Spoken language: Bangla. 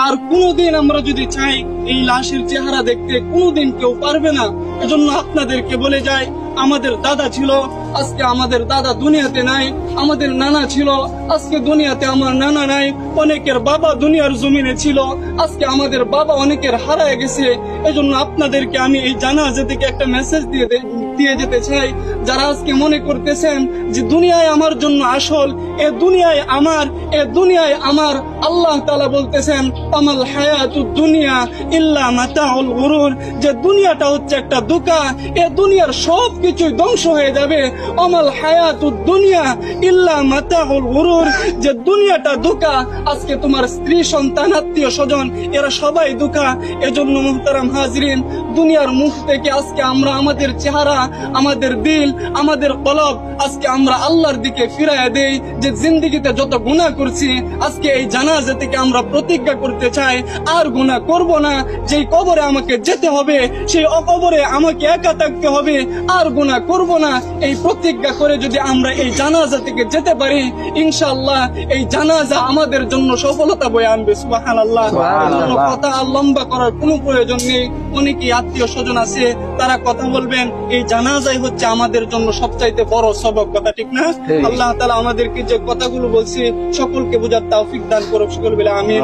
আর কোনোদিন আমরা যদি চাই এই লাশের চেহারা দেখতে কোনোদিন কেউ পারবে না। এজন্য আপনাদেরকে বলে যাই, আমাদের দাদা ছিল, আজকে আমাদের দাদা দুনিয়াতে নাই। আমাদের নানা ছিল, আজকে দুনিয়াতে আমার নানা নাই। অনেকের বাবা দুনিয়ার জমিনে ছিল, আজকে আমাদের বাবা অনেকের হারায় গেছে। এজন্য আপনাদেরকে আমি এই জানাজা থেকে একটা মেসেজ দিয়ে যেতে চাই। যারা আজকে মনে করতেছেন যে দুনিয়ায় আমার জন্য আসল, এ দুনিয়ায় আমার, এ দুনিয়ায় আমার, আল্লাহ তাআলা বলতেছেন আমাল হায়াতুদ দুনিয়া ইল্লা মাতাউল গুরুর, যে দুনিয়াটা হচ্ছে একটা ধোঁকা, এ দুনিয়ার সব কিছুই ধ্বংস হয়ে যাবে। আমাল হায়াতুদ দুনিয়া ইল্লা মাতাউল গুরুর, যে দুনিয়াটা ধোঁকা। আজকে তোমার স্ত্রী, সন্তান, আত্মীয় স্বজন এরা সবাই ধোঁকা। এজন্য মুহতারাম হাজরিন, দুনিয়ার মুখ থেকে আজকে আমরা আমাদের চেহারা, আমাদের দিল, আমাদের কলব আজকে আমরা আল্লাহর দিকে ফিরাইয়া দেই। যে জিন্দেগিতে যত গুনাহ করছি, আজকে এই জানাজা থেকে আমরা প্রতিজ্ঞা করতে চাই আর গুনাহ করব না। যেই কবরে আমাকে যেতে হবে, সেই কবরে আমাকে একা থাকতে হবে, আর গুনাহ করব না। এই প্রতিজ্ঞা করে যদি আমরা এই জানাজা থেকে যেতে পারি, ইনশাআল্লাহ এই জানাজা আমাদের জন্য সফলতা বয়ে আনবে। সুবহানাল্লাহ। কথা আর লম্বা করার কোনো প্রয়োজন নেই। অনেকেই আত্মীয় স্বজন আছে, তারা কথা বলবেন। এই জানাজাই হচ্ছে আমাদের জন্য সবচাইতে বড় সবক, কথা ঠিক না? আল্লাহ তাআলা আমাদেরকে যে কথাগুলো বলছে সকলকে বোঝার তৌফিক দান করুক। সকল বলে আমিন।